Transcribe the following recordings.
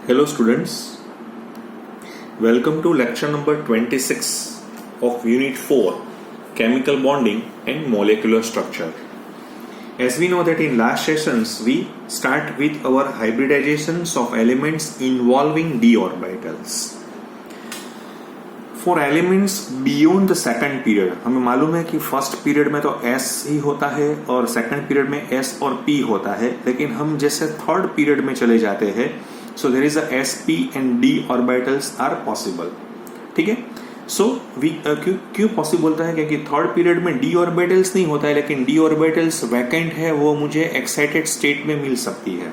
Hello students, welcome to lecture number 26 of Unit 4, Chemical Bonding and Molecular Structure. As we know that in last sessions we start with our hybridizations of elements involving d orbitals. For elements beyond the second period, हमें मालूम है कि first period में तो s ही होता है और second period में s और p होता है, लेकिन हम जैसे थर्ड पीरियड में चले जाते हैं so there is a sp and d orbitals are possible. ठीक है, so we क्यों पॉसिबल होता है? क्योंकि थर्ड पीरियड में d orbitals नहीं होता है, लेकिन d orbitals वैकेंट है, वो मुझे एक्साइटेड स्टेट में मिल सकती है.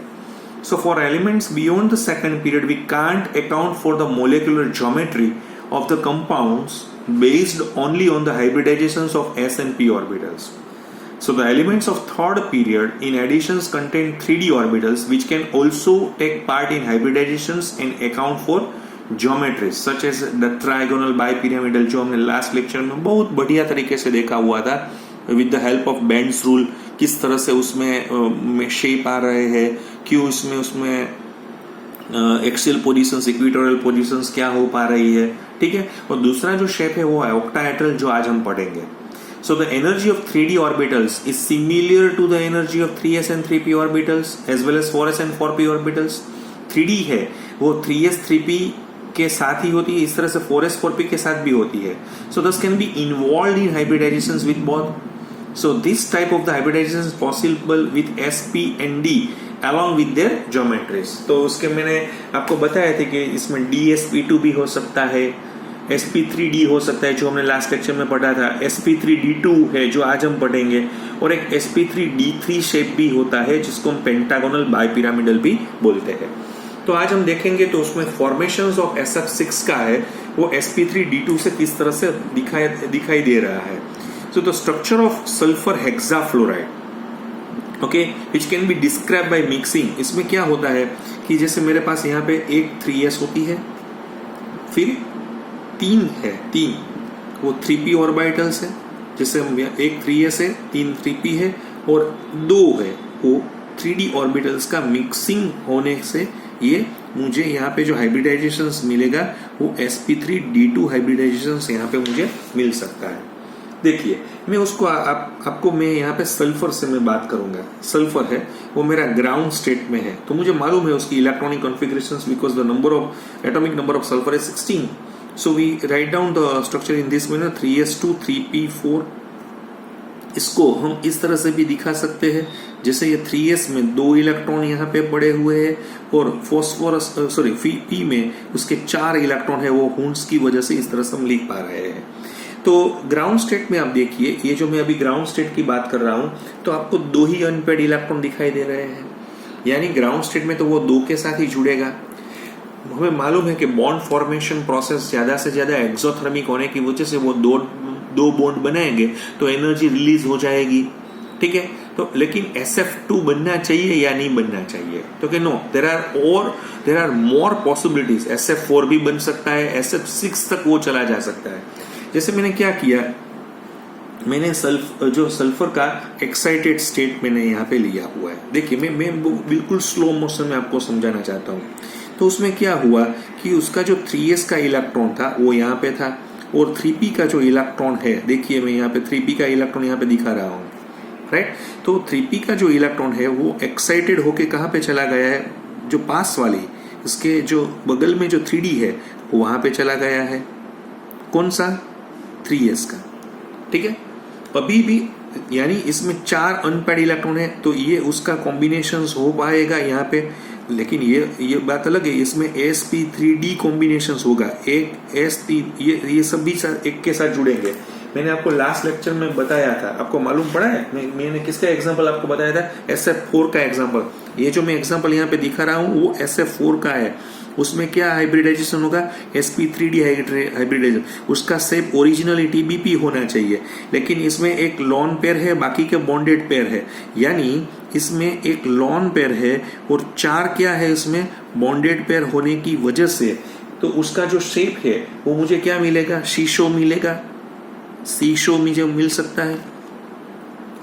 So for elements beyond the second period we can't account for the molecular geometry of the compounds based only on the hybridizations of s and p orbitals. So the elements of third period in additions contain 3d orbitals which can also take part in hybridizations and account for geometries such as the trigonal bipyramidal, जो हमने last lecture में बहुत बढ़िया तरीके से देखा हुआ था with the help of Bend's rule, किस तरह से उसमें शेप आ रहे हैं, क्यों उसमें एक्सियल पोजीशंस, इक्वेटोरियल पोजीशंस क्या हो पा रही है. ठीक है, और दूसरा जो शेप है वो है ऑक्टाहेड्रल, जो आज हम पढ़ेंगे. So the energy of 3d orbitals is similar to the energy of 3s and 3p orbitals as well as 4s and 4p orbitals. 3d है वो 3s 3p के साथ ही होती है, इस तरह से 4s 4p के साथ भी होती है. So thus can be involved in hybridizations with both. So this type of the hybridization is possible with sp and d along with their geometries. तो उसके मैंने आपको बताया था कि इसमें dsp2 भी हो सकता है, sp3d हो सकता है जो हमने लास्ट लेक्चर में पढ़ा था, sp3d2 है जो आज हम पढ़ेंगे, और एक sp3d3 शेप भी होता है जिसको हम पेंटागोनल बाइपिरामिडल भी बोलते हैं. तो आज हम देखेंगे तो उसमें फॉर्मेशंस ऑफ sf6 का है वो sp3d2 से किस तरह से दिखाई दे रहा है. So the structure of sulphur hexafluoride, okay, which can be describe by mixing. इसमें क्या होता है कि जैसे मेरे पास यहाँ पे एक 3s होती है, फिर 3 है, 3 वो 3p ऑर्बिटल्स है, जैसे हम एक 3s है, 3 3p है, और 2 है वो 3d ऑर्बिटल्स का मिक्सिंग होने से ये मुझे यहाँ पे जो हाइब्रिडाइजेशंस मिलेगा वो sp3d2 हाइब्रिडाइजेशंस यहाँ पे मुझे मिल सकता है. देखिए, मैं उसको आपको मैं यहाँ पे सल्फर से मैं बात करूंगा. सल्फर है वो मेरा ग्राउंड स्टेट में है, तो मुझे मालूम है उसकी electronic configurations because the number of atomic number of sulphur is 16. So we write down the structure in this manner 3s2 3p4. इसको हम इस तरह से भी दिखा सकते हैं, जैसे ये 3s में 2 इलेक्ट्रॉन यहाँ पे पड़े हुए हैं और फॉस्फोरस p में उसके 4 इलेक्ट्रॉन है, वो हुंड्स की वजह से इस तरह से हम लिख पा रहे हैं. तो ग्राउंड स्टेट में आप देखिए, ये जो मैं अभी ग्राउंड स्टेट की बात कर रहा हूं, तो आपको 2 ही अनपेड इलेक्ट्रॉन दिखाई दे रहे हैं, यानी ग्राउंड स्टेट में तो वो 2 के साथ ही जुड़ेगा. हमें मालूम है कि बॉन्ड फॉर्मेशन प्रोसेस ज्यादा से ज्यादा एक्सोथर्मिक होने की वजह से वो दो बॉन्ड बनाएंगे तो एनर्जी रिलीज हो जाएगी. ठीक है, तो लेकिन SF2 बनना चाहिए या नहीं बनना चाहिए? तो कि no, there are more possibilities. SF4 भी बन सकता है, SF6 तक वो चला जा सकता है. जैसे मैंने क्या किया, मैंने सल्फर का एक्साइटेड स्टेट मैंने यहाँ पे लिया हुआ है. देखिए, मैं बिल्कुल स्लो मोशन में आपको समझाना चाहता हूँ. तो उसमें क्या हुआ कि उसका जो 3s का इलेक्ट्रॉन था वो यहाँ पे था, और 3p का जो इलेक्ट्रॉन है, देखिए मैं यहाँ पे 3p का इलेक्ट्रॉन यहाँ पे दिखा रहा हूँ, राइट. तो 3p का जो इलेक्ट्रॉन है वो एक्साइटेड होके कहाँ पे चला गया है, जो पास वाली इसके जो बगल में जो 3d है वो वहां पे चला गया है. कौन सा? 3s का. ठीक है, अभी भी यानी इसमें 4 अनपेड इलेक्ट्रॉन है, तो ये उसका कॉम्बिनेशन हो पाएगा यहाँ पे. लेकिन ये बात अलग है, इसमें sp3d कॉम्बिनेशन होगा, एक s3, ये सब भी एक के साथ जुड़ेंगे. मैंने आपको लास्ट लेक्चर में बताया था, आपको मालूम पड़ा है, मैंने किसका एग्जांपल आपको बताया था? SF4 का एग्जांपल. ये जो मैं एग्जांपल यहाँ पे दिखा रहा हूँ वो SF4 का है. उसमें क्या हाइब्रिडाइजेशन होगा? sp3d hybridisation. उसका शेप ओरिजिनली TBP होना चाहिए, लेकिन इसमें एक लॉन पेयर है, बाकी के बॉन्डेड पेयर है, यानी इसमें एक लॉन पेयर है और 4 क्या है इसमें बॉन्डेड पेयर होने की वजह से, तो उसका जो शेप है वो मुझे क्या मिलेगा? शीशो मिलेगा. शीशो मुझे मिल सकता है.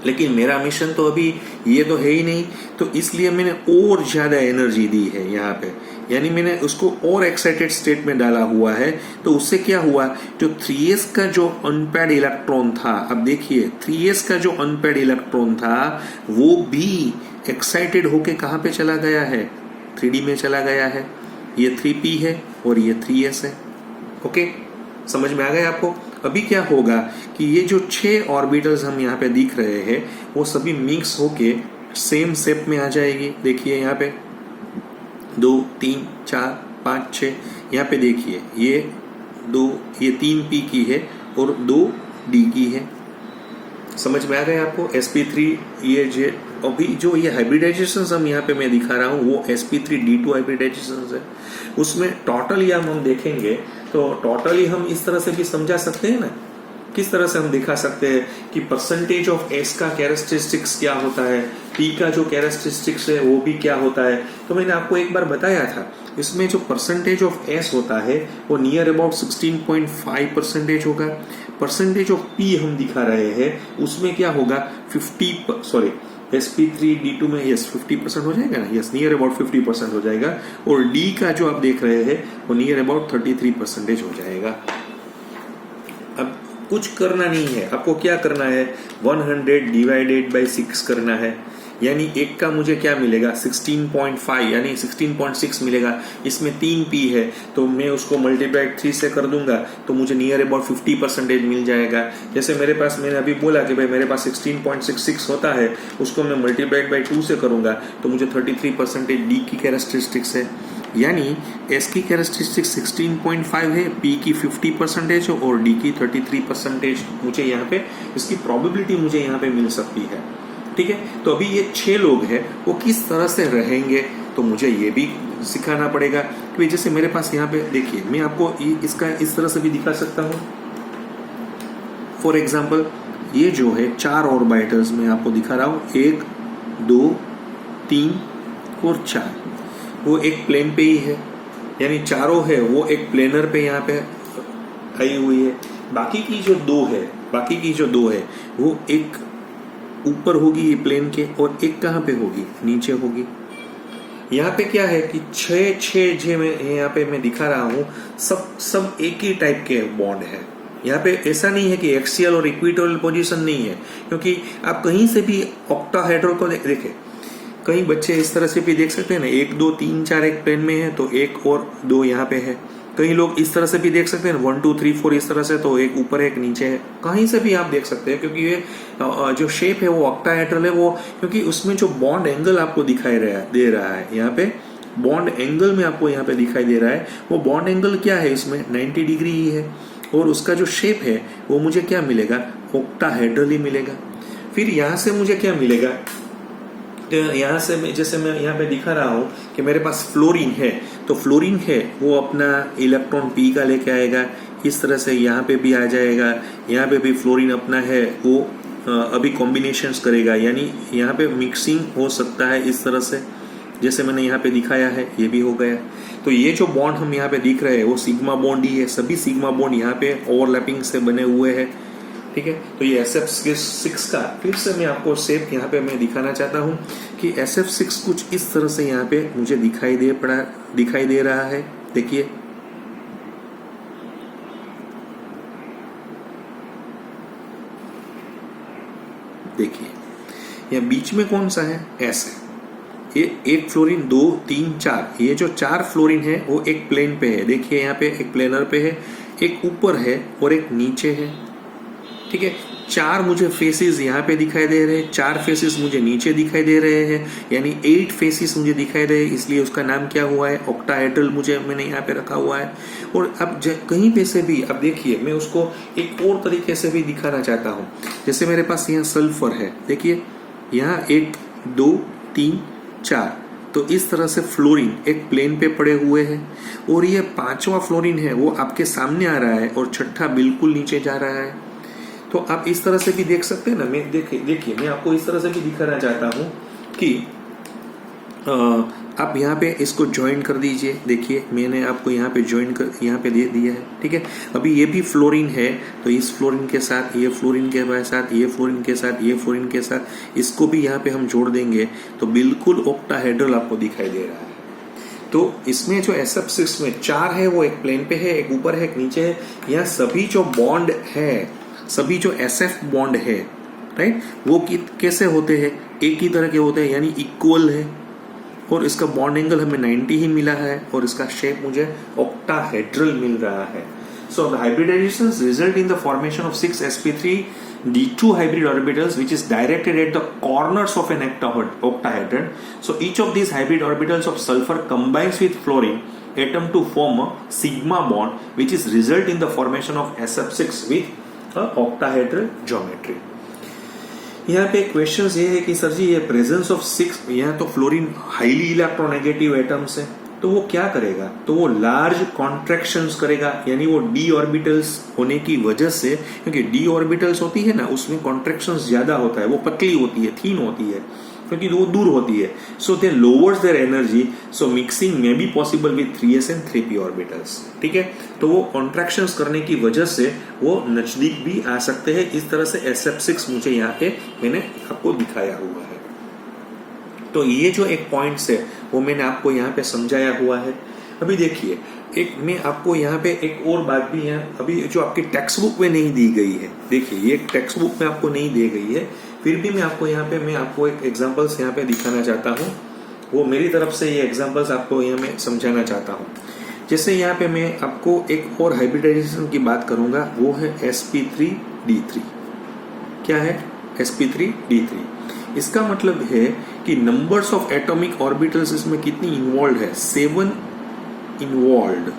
लेकिन मेरा मिशन तो अभी ये तो है ही नहीं, तो इसलिए मैंने और ज्यादा एनर्जी दी है यहाँ पे, यानी मैंने उसको और एक्साइटेड स्टेट में डाला हुआ है, तो उससे क्या हुआ, जो 3s का जो अनपेयर्ड इलेक्ट्रॉन था, अब देखिए 3s का जो अनपेयर्ड इलेक्ट्रॉन था वो भी एक्साइटेड होके कहाँ पे चला गया है, 3D में चला गया है। ये 3p है और ये 3s है। ओके, समझ में आ गया आपको। अभी क्या होगा कि ये जो 6 ऑर्बिटल्स हम यहाँ पे दिख रहे हैं वो सभी मिक्स होके सेम शेप में आ जाएगी। देखिए यहाँ पे 2 3 4 5 6, यहाँ पे देखिए ये 3p की है और 2d की है। समझ में आ गया आपको। sp3 ये अभी जो ये हाइब्रिडाइजेशन हम यहाँ पे मैं दिखा रहा हूँ वो sp3d2 हाइब्रिडाइजेशन है। उसमें टोटली हम देखेंगे तो टोटली हम इस तरह से भी समझा सकते हैं ना, किस तरह से हम दिखा सकते हैं कि परसेंटेज ऑफ s का कैरेक्टरिस्टिक्स क्या होता है, p का जो कैरेक्टरिस्टिक्स है वो भी क्या होता है। तो मैंने आपको एक बार बताया था, इसमें जो परसेंटेज ऑफ s होता है वो नियर अबाउट 16.5% होगा। परसेंटेज ऑफ p हम दिखा रहे हैं उसमें क्या होगा, sp3d2 में 50% हो जाएगा ना, नियर अबाउट 50% हो जाएगा। और d का जो आप देख रहे हैं वो नियर अबाउट 33% हो जाएगा। अब कुछ करना नहीं है, आपको क्या करना है, 100 डिवाइडेड बाई 6 करना है, यानी एक का मुझे क्या मिलेगा 16.5 यानी 16.6 मिलेगा। इसमें 3p है तो मैं उसको मल्टीप्लाई 3 से कर दूंगा तो मुझे नियर अबाउट 50% मिल जाएगा। जैसे मेरे पास, मैंने अभी बोला कि भाई मेरे पास 16.66 होता है, उसको मैं मल्टीप्लाइड बाई 2 से करूंगा तो मुझे 33% डी की कैरेक्टरिस्टिक्स है। यानी s की कैरेक्टरिस्टिक्स 16.5 है, p की 50% है और d की 33% मुझे यहाँ पे इसकी प्रोबेबिलिटी मुझे यहाँ पे मिल सकती है। ठीक है, तो अभी ये 6 लोग हैं वो किस तरह से रहेंगे तो मुझे ये भी सिखाना पड़ेगा। कि जैसे मेरे पास यहाँ पे देखिए, मैं आपको इसका इस तरह से भी दिखा सकता हूँ। फॉर एग्जाम्पल ये जो है 4 ऑर्बिटल्स मैं आपको दिखा रहा हूँ, 1 2 3 और 4, वो एक प्लेन पे ही है, यानी चारों है वो एक प्लेनर पे यहाँ पे आई हुई है। बाकी की जो दो है वो एक ऊपर होगी ये प्लेन के और एक कहाँ पे होगी, नीचे होगी। यहाँ पे क्या है कि 6 जो मैं यहाँ पे मैं दिखा रहा हूँ सब एक ही टाइप के बॉन्ड है। यहाँ पे ऐसा नहीं है कि एक्सियल और इक्वेटोरियल पोजीशन नहीं है, क्योंकि आप कहीं से भी ऑक्टाहेड्रल को देखें, कई बच्चे इस तरह से भी देख सकते हैं ना, 1 2 3 4 एक प्लेन में है तो 1 और 2 यहाँ पे है। कई लोग इस तरह से भी देख सकते हैं 1 2 3 4 इस तरह से, तो एक ऊपर एक नीचे है। कहीं से भी आप देख सकते हैं, क्योंकि ये जो शेप है वो ऑक्टाहेड्रल है, वो क्योंकि उसमें जो बॉन्ड एंगल आपको दिखाई दे रहा है, यहाँ पे बॉन्ड एंगल में आपको यहाँ पे दिखाई दे रहा है, वो बॉन्ड एंगल क्या है इसमें 90 डिग्री ही है। और उसका जो शेप है वो मुझे क्या मिलेगा, ऑक्टाहेड्रल ही मिलेगा। फिर यहाँ से मुझे क्या मिलेगा, तो यहाँ से जैसे मैं यहाँ पे दिखा रहा हूँ कि मेरे पास फ्लोरीन है, तो फ्लोरीन है वो अपना इलेक्ट्रॉन p का लेके आएगा, इस तरह से यहाँ पे भी आ जाएगा। यहाँ पे भी फ्लोरीन अपना है वो अभी कॉम्बिनेशंस करेगा, यानी यहाँ पे मिक्सिंग हो सकता है इस तरह से, जैसे मैंने यहाँ पे दिखाया है ये भी हो गया। तो ये जो बॉन्ड हम यहाँ पे दिख रहे हैं वो सिग्मा बॉन्ड ही है, सभी सिग्मा बॉन्ड यहाँ पे ओवरलैपिंग से बने हुए हैं। ठीक है, तो ये SF6 का फिर से मैं आपको शेप यहाँ पे मैं दिखाना चाहता हूँ कि SF6 कुछ इस तरह से यहाँ पे मुझे दिखाई दे रहा है। देखिए यहाँ बीच में कौन सा है, S है। ये एक फ्लोरीन 2 3 4, ये जो 4 फ्लोरीन है वो एक प्लेन पे है। देखिए यहाँ पे एक प्लेनर पे है, एक ऊपर है और एक नीचे है। ठीक है, 4 मुझे फेसेस यहाँ पे दिखाई दे रहे हैं, 4 फेसेस मुझे नीचे दिखाई दे रहे हैं, यानी 8 फेसेस मुझे दिखाई दे रहे हैं, इसलिए उसका नाम क्या हुआ है, ऑक्टाहेड्रल मैंने यहाँ पे रखा हुआ है। और अब कहीं पे से भी अब देखिए मैं उसको एक और तरीके से भी दिखाना चाहता हूँ। जैसे मेरे पास यहाँ सल्फर है, देखिए यहाँ 1 2 3 4, तो इस तरह से फ्लोरीन एक प्लेन पे पड़े हुए हैं, और ये 5वां फ्लोरीन है वो आपके सामने आ रहा है और 6ठा बिल्कुल नीचे जा रहा है। तो आप इस तरह से भी देख सकते हैं ना। मैं देखिए मैं आपको इस तरह से भी दिखाना चाहता हूँ कि आप यहाँ पे इसको ज्वाइन कर दीजिए। देखिए मैंने आपको यहाँ पे ज्वाइन कर यहाँ पे दे दिया है। ठीक है, अभी ये भी फ्लोरीन है तो इस फ्लोरीन के साथ ये फ्लोरीन के साथ ये फ्लोरीन के साथ ये फ्लोरीन के साथ इसको भी यहाँ पे हम जोड़ देंगे तो बिल्कुल ऑक्टाहेड्रल आपको दिखाई दे रहा है। तो इसमें जो SF6 में 4 है वो एक प्लेन पे है, एक ऊपर है, एक नीचे है। यहाँ सभी जो बॉन्ड है, सभी जो SF बॉन्ड है, राइट, वो कैसे होते हैं? एक ही तरह के होते हैं, यानी इक्वल है, और इसका बॉन्ड एंगल हमें 90 ही मिला है, और इसका शेप मुझे ऑक्टाहेड्रल मिल रहा है। So the hybridizations result in the formation of 6 sp3d2 hybrid orbitals, which is directed at the corners of an octahedron. So each of these hybrid orbitals of sulfur combines with fluorine atom to form a sigma bond, which is result in the formation of SF6 with a octahedral geometry. यहाँ पे question ये है कि sir जी ये presence of 6, यहाँ तो fluorine highly electronegative atoms है, तो वो क्या करेगा? तो वो लार्ज कॉन्ट्रैक्शंस करेगा, यानी वो डी ऑर्बिटल्स होने की वजह से, क्योंकि डी ऑर्बिटल्स होती है ना, उसमें कॉन्ट्रैक्शंस ज्यादा होता है, वो पतली होती है, थीन होती है, क्योंकि वो दूर होती है। So they lowers their energy, so mixing may be possible with 3s and 3p orbitals. ठीक है, तो वो कॉन्ट्रैक्शंस करने की वजह से वो नजदीक भी आ सकते हैं। इस तरह से SF6 मुझे यहाँ पे मैंने आपको दिखाया हुआ है। तो ये जो एक पॉइंट्स है वो मैंने आपको यहाँ पे समझाया हुआ है। अभी देखिए, एक मैं आपको यहाँ पे एक और बात भी है, अभी जो आपकी टेक्स्ट बुक में नहीं दी गई है, देखिए ये टेक्स्ट बुक में आपको नहीं दी गई है, फिर भी मैं आपको यहाँ पे एक एग्जांपल्स यहाँ पे दिखाना चाहता हूँ। वो मेरी तरफ से ये एग्जांपल्स आपको यहाँ मैं समझाना चाहता हूँ। जैसे यहाँ पे मैं आपको एक और हाइब्रिडाइजेशन की बात करूंगा, वो है sp3d3। क्या है sp3d3? इसका मतलब है कि नंबर्स ऑफ एटॉमिक ऑर्बिटल्स इसमें कितनी इन्वॉल्व है? 7 इन्वॉल्व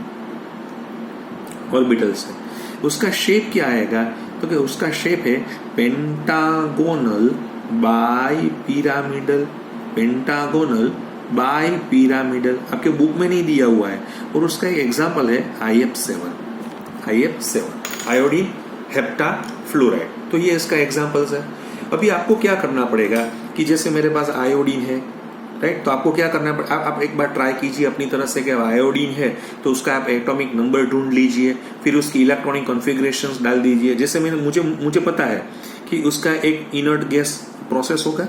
ऑर्बिटल्स है। उसका शेप क्या आएगा? तो क्या उसका शेप है pentagonal bi pyramidal, pentagonal bi pyramidal, आपके बुक में नहीं दिया हुआ है। और उसका एक एग्जांपल है IF7, आयोडीन हेप्टाफ्लोराइड। तो ये इसका एग्जांपल्स है। अभी आपको क्या करना पड़ेगा कि जैसे मेरे पास आयोडीन है, राइट, तो आपको क्या करना पड़ेगा? आप एक बार ट्राई कीजिए अपनी तरह से कि आयोडीन है तो उसका आप एटॉमिक नंबर ढूंढ लीजिए, फिर उसकी इलेक्ट्रॉनिक कॉन्फ़िगरेशंस डाल दीजिए। जैसे मुझे पता है कि उसका एक इनर्ट गैस प्रोसेस होगा,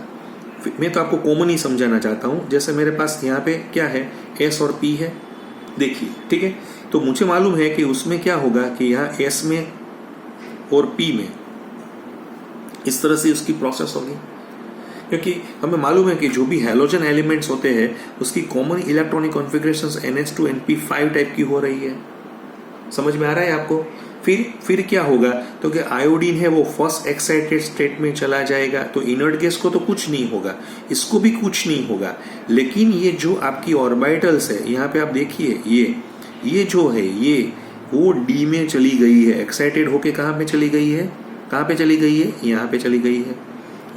मैं तो आपको कॉमन ही समझाना चाहता हूँ। जैसे मेरे पास यहाँ पे क्या है, S और P है, देखिए, ठीक है। तो मुझे मालूम है कि उसमें क्या होगा कि यहाँ S में और P में इस तरह से उसकी प्रोसेस होगी, क्योंकि हमें मालूम है कि जो भी हैलोजन एलिमेंट्स होते हैं उसकी common electronic configurations NH2 NP5 type की हो रही है। समझ में आ रहा है आपको? फिर क्या होगा? तो कि आयोडीन है वो फर्स्ट एक्साइटेड स्टेट में चला जाएगा, तो इनर्ट गैस को तो कुछ नहीं होगा, इसको भी कुछ नहीं होगा। लेकिन ये जो आपकी ऑर्बिटल्स है, यहाँ पे आप देखिए, ये जो है ये वो डी में चली गई है, एक्साइटेड होके कहाँ पे चली गई है? कहाँ पे चली गई है? यहाँ पे चली गई है।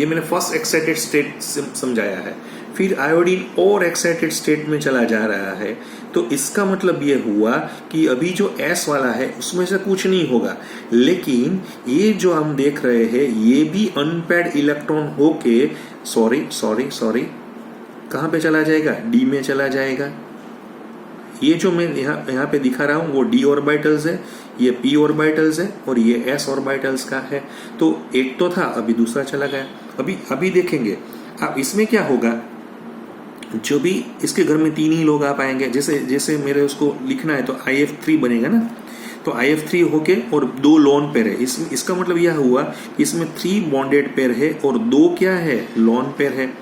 ये मैंने फर्स्ट एक्साइटेड स्टेट समझाया है। फिर आयोडीन और एक्साइटेड स्टेट में चला जा रहा है, तो इसका मतलब ये हुआ कि अभी जो S वाला है उसमें से कुछ नहीं होगा। लेकिन ये जो हम देख रहे हैं ये भी अनपेयर्ड इलेक्ट्रॉन होके सॉरी कहाँ पे चला जाएगा? D में चला जाएगा। ये जो मैं यहाँ पे दिखा रहा हूँ वो D ऑर्बिटल्स है, ये P ऑर्बिटल्स है और ये S ऑर्बिटल्स का है। तो एक तो था, अभी दूसरा चला गया। अभी देखेंगे अब इसमें क्या होगा। जो भी इसके घर में 3 ही लोग आ पाएंगे, जैसे मेरे उसको लिखना है तो IF3 बनेगा ना, तो IF3 होके और 2 लोन पेयर है। इसका मतलब यह हुआ कि इसमें 3 बॉन्डेड पेयर है और 2 क्या है? लोन पेयर है।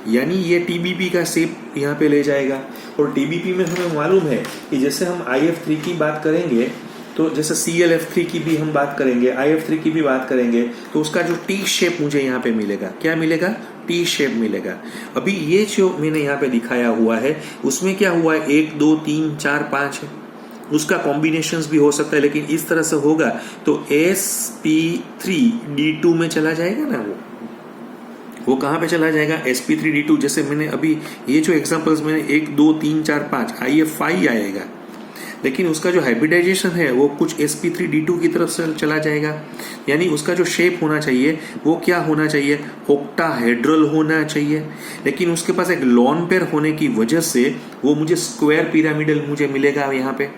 यानी ये TBP का शेप यहाँ पे ले जाएगा। और TBP में हमें मालूम है कि जैसे हम IF3 की बात करेंगे तो जैसे ClF3 की भी हम बात करेंगे, IF3 की भी बात करेंगे, तो उसका जो T शेप मुझे यहाँ पे मिलेगा, क्या मिलेगा? T शेप मिलेगा। अभी ये जो मैंने यहाँ पे दिखाया हुआ है उसमें क्या हुआ है? 1 2 3 4 5 है, उसका कॉम्बिनेशंस भी हो सकता है, लेकिन इस तरह से होगा तो sp3d2 में चला जाएगा ना। वो कहाँ पे चला जाएगा? sp3d2। जैसे मैंने अभी ये जो एग्जांपल्स मैंने 1 2 3 4 5 IF5 आएगा, लेकिन उसका जो हाइब्रिडाइजेशन है वो कुछ sp3d2 की तरफ से चला जाएगा। यानी उसका जो शेप होना चाहिए वो क्या होना चाहिए? ऑक्टाहेड्रल होना चाहिए। लेकिन उसके पास एक लॉन पेयर होने की वजह से वो मुझे स्क्वायर पिरामिडल मुझे मिलेगा। यहाँ पे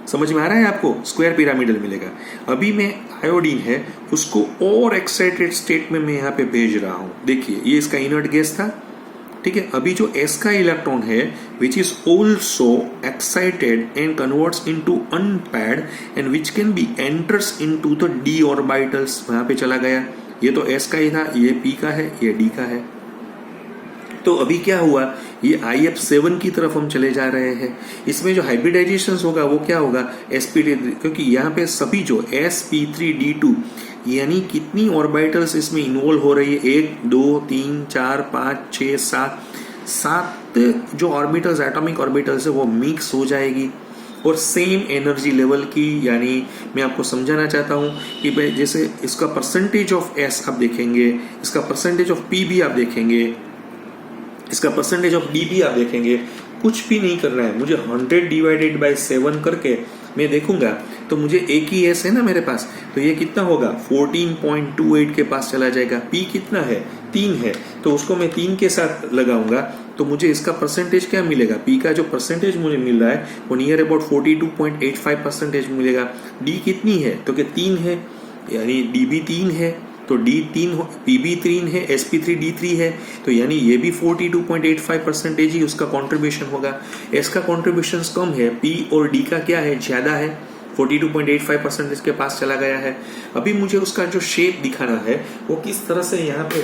समझ में आ रहा है आपको? स्क्वायर पिरामिडल मिलेगा। अभी मैं आयोडीन है उसको और एक्साइटेड स्टेट में मैं यहाँ पे भेज रहा हूँ। देखिए ये इसका इनर्ट गैस था, ठीक है। अभी जो s का इलेक्ट्रॉन है which is also excited and converts into unpaired and which can be enters into the d orbitals, वहां पे चला गया। ये तो s का ही था, ये p का है, ये d का है। तो अभी क्या हुआ, ये IF7 की तरफ हम चले जा रहे हैं। इसमें जो हाइब्रिडाइजेशन होगा वो क्या होगा, sp3, क्योंकि यहाँ पे सभी जो sp3d2 यानी कितनी ऑर्बिटल्स इसमें इन्वॉल्व हो रही है, 1 2 3 4 5 6 7 जो ऑर्बिटल्स, एटॉमिक ऑर्बिटल्स है वो मिक्स हो जाएगी और सेम एनर्जी लेवल की। यानी मैं आपको समझाना चाहता हूं कि जैसे इसका परसेंटेज ऑफ s आप देखेंगे, इसका परसेंटेज ऑफ p भी आप देखेंगे, इसका परसेंटेज ऑफ डी भी आप देखेंगे, कुछ भी नहीं कर रहा है। मुझे 100 डिवाइडेड बाय 7 करके मैं देखूंगा तो मुझे एक ही एस है ना मेरे पास, तो ये कितना होगा 14.28 के पास चला जाएगा। पी कितना है, 3 है, तो उसको मैं 3 के साथ लगाऊंगा तो मुझे इसका परसेंटेज क्या मिलेगा, पी का जो परसेंटेज मुझे मिल रहा है वो नियर अबाउट 42.85% मिलेगा। डी कितनी है, तो कि 3 है, यानी डी भी 3 है, तो डी 3, पी भी 3 है, sp3d3 है, तो यानी ये भी 42.85% ही उसका कंट्रीब्यूशन होगा। एस का कंट्रीब्यूशन कम है, पी और डी का क्या है, ज्यादा है, 42.85% के पास चला गया है। अभी मुझे उसका जो शेप दिखाना है वो किस तरह से यहाँ पे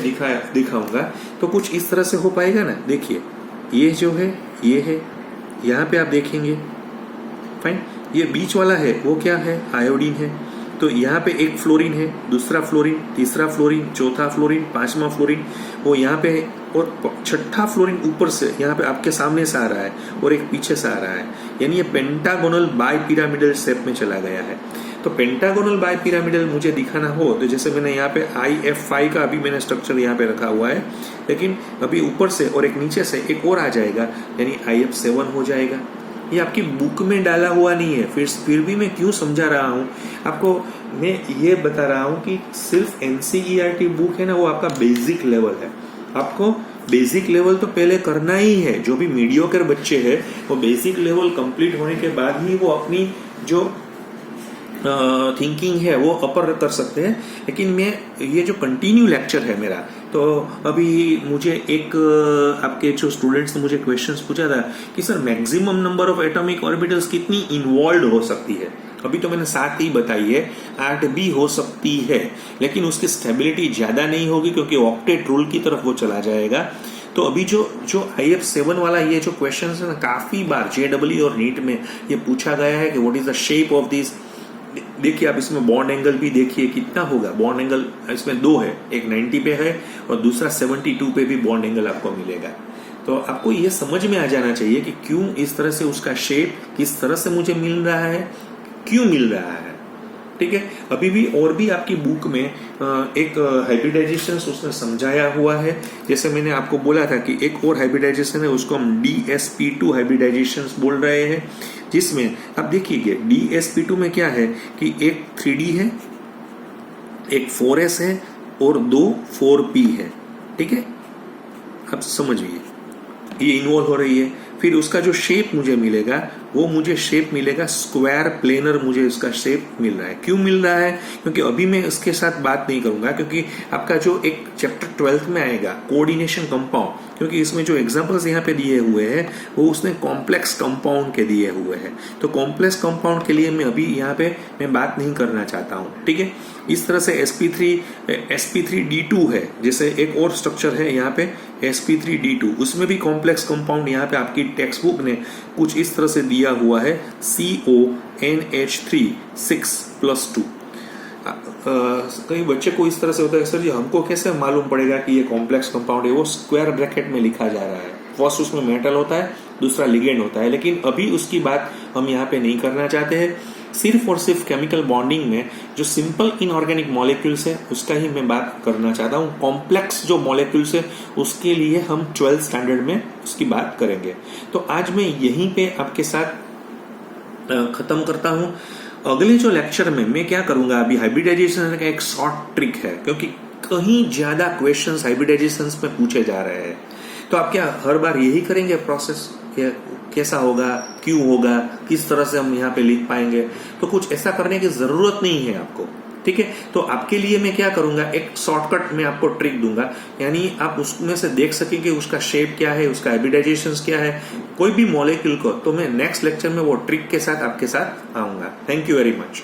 दिखाऊंगा, तो कुछ इस तरह से हो पाएगा ना। देखिए ये जो है ये है, यहाँ पे आप देखेंगे, फाइन, ये बीच वाला है वो क्या है, आयोडीन है। तो यहाँ पे एक फ्लोरीन है, दूसरा फ्लोरीन, तीसरा फ्लोरीन, चौथा फ्लोरीन, पांचवा फ्लोरीन, वो यहाँ पे है, और छठा फ्लोरीन ऊपर से यहाँ पे आपके सामने से आ रहा है और एक पीछे से आ रहा है, यानी ये पेंटागोनल बाइपिरामिडल शेप में चला गया है। तो पेंटागोनल बाइपिरामिडल मुझे दिखाना हो तो जैसे मैंने यहाँ पे IF5 का अभी मैंने स्ट्रक्चर यहाँ पे रखा हुआ है, लेकिन अभी ऊपर से और एक नीचे से एक और आ जाएगा, यानी IF7 हो जाएगा। ये आपकी बुक में डाला हुआ नहीं है, फिर भी मैं क्यों समझा रहा हूँ आपको, मैं ये बता रहा हूँ कि सिर्फ NCERT बुक है ना, वो आपका बेसिक लेवल है। आपको बेसिक लेवल तो पहले करना ही है। जो भी मीडियोकर बच्चे हैं वो बेसिक लेवल कंप्लीट होने के बाद ही वो अपनी जो थिंकिंग है वो अपर कर सकते हैं। लेकिन मैं ये जो कंटिन्यू लेक्चर है मेरा, तो अभी मुझे एक आपके जो स्टूडेंट्स ने मुझे क्वेश्चंस पूछा था कि sir maximum number of atomic orbitals कितनी इन्वॉल्व हो सकती है। अभी तो मैंने 7 ही बताई है, 8 भी हो सकती है, लेकिन उसकी स्टेबिलिटी ज्यादा नहीं होगी क्योंकि ऑक्टेट रूल की तरफ वो चला जाएगा। तो अभी जो IF7 वाला ये जो क्वेश्चन है ना, काफी बार JEE और नीट में ये पूछा गया है कि what is the shape of this. देखिए आप इसमें बॉन्ड एंगल भी देखिए कितना होगा, बॉन्ड एंगल इसमें 2 है, एक 90 पे है और दूसरा 72 पे भी बॉन्ड एंगल आपको मिलेगा। तो आपको ये समझ में आ जाना चाहिए कि क्यों इस तरह से उसका शेप किस तरह से मुझे मिल रहा है, क्यों मिल रहा है। ठीक है, अभी भी और भी आपकी बुक में एक हाइब्रिडाइजेशन उसने समझाया हुआ है। जैसे मैंने आपको बोला था कि एक और हाइब्रिडाइजेशन है, उसको हम DSP2 हाइब्रिडाइजेशन बोल रहे हैं, जिसमें आप देखिए DSP2 में क्या है कि एक 3D है, एक 4S है और 2 4P है। ठीक है, आप समझिए ये इन्वॉल्व हो रही है। फिर उसका जो शेप मुझे मिलेगा वो मुझे शेप मिलेगा स्क्वायर प्लेनर, मुझे इसका शेप मिल रहा है। क्यों मिल रहा है, क्योंकि अभी मैं इसके साथ बात नहीं करूंगा, क्योंकि आपका जो एक चैप्टर 12th में आएगा कोऑर्डिनेशन कंपाउंड, क्योंकि इसमें जो एग्जांपल्स यहाँ पे दिए हुए हैं वो उसने कॉम्प्लेक्स कंपाउंड के दिए हुए हैं। तो कॉम्प्लेक्स कंपाउंड के लिए मैं अभी यहाँ पे मैं बात नहीं करना चाहता हूँ। ठीक है, इस तरह से sp3d2 है, जैसे एक और स्ट्रक्चर है यहाँ पे sp3d2, उसमें भी कॉम्प्लेक्स कंपाउंड यहाँ पे आपकी टेक्स्ट बुक ने कुछ इस तरह से दिया हुआ है CONH3 6+2। कई बच्चे को इस तरह से होता है, सर जी हमको कैसे मालूम पड़ेगा कि ये कॉम्प्लेक्स कंपाउंड है। वो स्क्वायर ब्रैकेट में लिखा जा रहा है, फर्स्ट उसमें मेटल होता है, दूसरा लिगेंड होता है, लेकिन अभी उसकी बात हम यहाँ पे नहीं करना चाहते हैं। सिर्फ और सिर्फ केमिकल बॉन्डिंग में जो सिंपल इनऑर्गेनिक मॉलिक्यूल्स है उसका ही मैं बात करना चाहता हूँ। कॉम्प्लेक्स जो मॉलिक्यूल्स है उसके लिए हम 12th स्टैंडर्ड में उसकी बात करेंगे। तो आज मैं यहीं पे आपके साथ खत्म करता हूँ। अगले जो लेक्चर में मैं क्या करूंगा, अभी हाइब्रिडाइजेशन का एक शॉर्ट ट्रिक है, क्योंकि कहीं ज्यादा क्वेश्चंस हाइब्रिडाइजेशन में पूछे जा रहे हैं। तो आप क्या हर बार यही करेंगे प्रोसेस, कैसा होगा, क्यों होगा, किस तरह से हम यहाँ पे लिख पाएंगे, तो कुछ ऐसा करने की जरूरत नहीं है आपको। ठीक है। तो आपके लिए मैं क्या करूंगा, एक शॉर्टकट में आपको ट्रिक दूंगा, यानी आप उसमें से देख सकें कि उसका शेप क्या है, उसका हाइब्रिडाइजेशन क्या है, कोई भी मॉलिक्यूल को। तो मैं नेक्स्ट लेक्चर में वो ट्रिक के साथ आपके साथ आऊंगा। Thank you very much.